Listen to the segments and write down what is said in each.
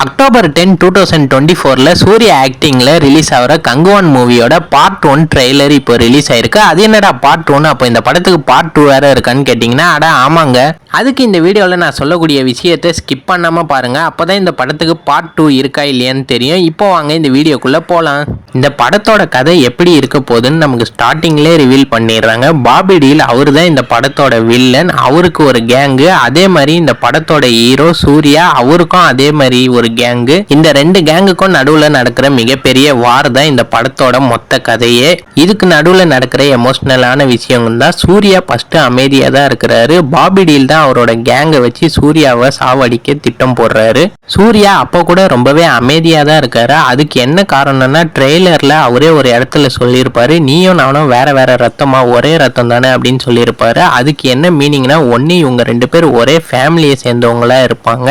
October 10, 2024ல Surya ஆக்டிங்ல release ஆகிற கங்குவான் மூவியோட part 1 trailer இப்போ ரிலீஸ் ஆயிருக்கு. அது என்னடா பார்ட் 1? அப்போ இந்த படத்துக்கு பார்ட் 2 வேற இருக்கான்னு கேட்டிங்கன்னா, ஆமாங்க. அதுக்கு இந்த வீடியோவில் நான் சொல்லக்கூடிய விஷயத்தை ஸ்கிப் பண்ணாமல் பாருங்க. அப்போதான் இந்த படத்துக்கு பார்ட் 2 இருக்கா இல்லையான்னு தெரியும். இப்போ வாங்க இந்த வீடியோக்குள்ளே போகலாம். இந்த படத்தோட கதை எப்படி இருக்க போகுதுன்னு நமக்கு ஸ்டார்டிங்லேயே ரிவீல் பண்ணிடுறாங்க. பாபி டீல் அவர் தான் இந்த படத்தோட வில்லன். அவருக்கு ஒரு கேங்கு. அதே மாதிரி இந்த படத்தோட ஹீரோ சூர்யா, அவருக்கும் அதே மாதிரி ஒரு கேங்கு. இந்த ரெண்டு கேங்குக்கும் நடுவுல நடக்கிற மிகப்பெரிய வார் தான் இந்த படத்தோட மொத்த கதையே. இதுக்கு நடுவுல நடக்கிற எமோஷனலான விஷயம் தான் சூர்யா ஃபர்ஸ்ட் அமைதியா தான் இருக்கிறாரு. பாபி டீல் தான் அவரோட கேங்கை வச்சு சூர்யாவை சாவடிக்க திட்டம் போடுறாரு. சூர்யா அப்போ கூட ரொம்பவே அமைதியா தான் இருக்காரு. அதுக்கு என்ன காரணம்னா, ட்ரெய்லர்ல அவரே ஒரு இடத்துல சொல்லியிருப்பாரு, நீயும் நானும் வேற வேற ரத்தமா, ஒரே ரத்தம் தானே அப்படின்னு சொல்லியிருப்பாரு. அதுக்கு என்ன மீனிங்னா, ஒன்னு இவங்க ரெண்டு பேர் ஒரே ஃபேமிலியை சேர்ந்தவங்களா இருப்பாங்க,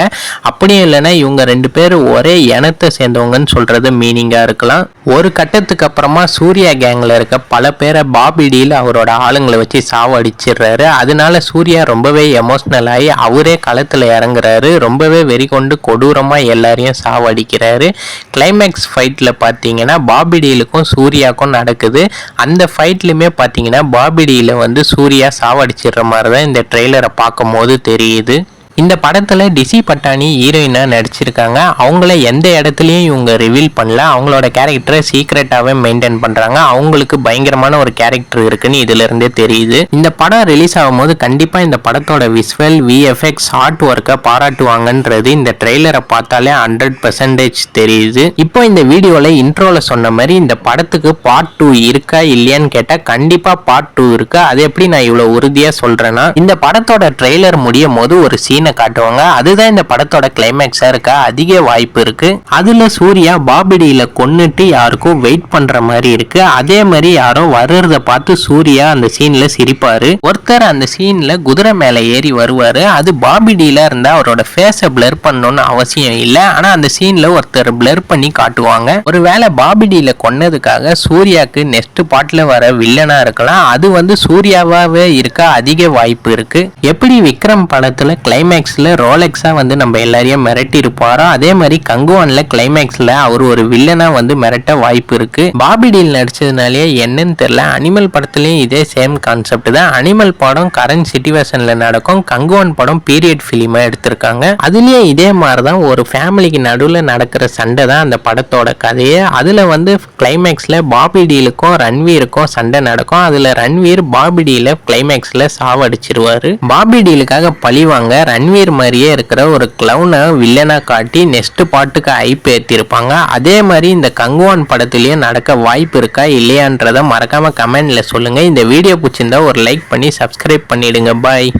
அப்படியும் இல்லைன்னா இவங்க ரெண்டு பேர் ஒரே இனத்தை சேர்ந்தவங்கன்னு சொல்றது மீனிங்கா இருக்கலாம். ஒரு கட்டத்துக்கு அப்புறமா சூர்யா கேங்ல இருக்க பல பேரை பாபி டீல் அவரோட ஆளுங்களை வச்சு சாவடிச்சிடுறாரு. அதனால சூர்யா ரொம்பவே எமோஷனல் ஆகி அவரே களத்துல இறங்குறாரு. ரொம்பவே வெறி கொண்டு கொடூரமா எல்லாரையும் சாவடிக்கிறாரு. கிளைமேக்ஸ் ஃபைட்ல பாத்தீங்கன்னா பாபி டீலுக்கும் சூர்யாக்கும் நடக்குது. அந்த ஃபைட்லயுமே பாத்தீங்கன்னா பாபி டீல சூர்யா சாவடிச்சிடுற மாதிரி தான் இந்த ட்ரெய்லரை பார்க்கும் போது தெரியுது. இந்த படத்துல டிசி பட்டானி ஹீரோயினா நடிச்சிருக்காங்க. அவங்கள எந்த இடத்துலயும் இவங்க ரிவீல் பண்ணல. அவங்களோட கேரக்டரை சீக்ரெட்டாவே மெயின்டைன் பண்றாங்க. அவங்களுக்கு பயங்கரமான ஒரு கேரக்டர் இருக்குன்னு இதுல இருந்தே தெரியுது. இந்த படம் ரிலீஸ் ஆகும் போது கண்டிப்பா இந்த படத்தோட விஷுவல், விஎஃப்எக்ஸ், ஆர்ட் ஒர்க்கை பாராட்டுவாங்கன்றது இந்த ட்ரெய்லரை பார்த்தாலே 100% தெரியுது. இப்போ இந்த வீடியோல இன்ட்ரோல சொன்ன மாதிரி இந்த படத்துக்கு பார்ட் 2 இருக்கா இல்லையான்னு கேட்டா கண்டிப்பா பார்ட் 2 இருக்கு. அது எப்படி நான் இவ்வளவு உறுதியா சொல்றேன்னா, இந்த படத்தோட ட்ரெய்லர் முடியும் போது ஒரு சீன் காட்டுவாங்க. அதுதான் இந்த படத்தோட கிளைமேக்ஸா இருக்க அதிக வாய்ப்பு இருக்கு. அதுல சூர்யா பாபி டீல கொன்னுட்டு யாருக்கும் வெயிட் பண்ற மாதிரி இருக்கு. அதே மாதிரி யாரோ வர்றத பார்த்து சூர்யா அந்த சீன்ல சிரிப்பாரு. ஒருத்தர் அந்த சீன்ல குதிரை மேல ஏறி வருவாரு. அது பாபி டீல இருந்தா அவரோட ஃபேஸை பிளர் பண்ணணும்னு அவசியம் இல்ல. ஆனா அந்த சீன்ல ஒருத்தர் பிளர் பண்ணி காட்டுவாங்க. ஒருவேளை பாபி டீல கொன்னதுக்காக சூர்யாக்கு நெக்ஸ்ட் பார்ட்ல வர வில்லனா இருக்கலாம். அது சூர்யாவாவே இருக்க அதிக வாய்ப்பு இருக்கு. எப்படி விக்ரம் படத்துல கிளைமேக்ஸ்ல ரோலெக்ஸா நம்ம எல்லாரையும் மிரட்டி இருப்பாரோ, அதே மாதிரி கங்குவான்ல கிளைமேக்ஸ்ல அவர் ஒரு வில்லனா மிரட்ட வாய்ப்பு இருக்கு. பாபி டீல் நடிச்சதுனாலே என்னன்னு தெரியல, அனிமல் படத்துலயும் இதே சேம் கான்செப்ட் தான். அனிமல் படம் கரண்ட் சிச்சுவேஷன்ல நடக்கும், கங்குவான் படம் பீரியட் பிலிமா எடுத்திருக்காங்க. அதுலயே இதே மாதிரிதான் ஒரு ஃபேமிலிக்கு நடுவுல நடக்கிற சண்டை தான் அந்த படத்தோட கதையே. அதுல கிளைமேக்ஸ்ல பாபி டீலுக்கும் ரன்வீருக்கும் சண்டை நடக்கும். அதுல ரன்வீர் பாபி டீல கிளைமேக்ஸ்ல சாவடிச்சிருவாரு. பாபி டீலுக்காக பழிவாங்க ரன்வீர் மாதிரியே இருக்கிற ஒரு கிளவுனை வில்லனா காட்டி நெக்ஸ்ட் பாட்டுக்கு ஐப் ஏற்றிருப்பாங்க. அதே மாதிரி இந்த கங்குவான் படத்திலேயே நடக்க வாய்ப்பு இருக்கா இல்லையான்றதை மறக்காம கமெண்ட்ல சொல்லுங்க. இந்த வீடியோ பிடிச்சிருந்தா ஒரு லைக் பண்ணி சப்ஸ்கிரைப் பண்ணிடுங்க. பாய்.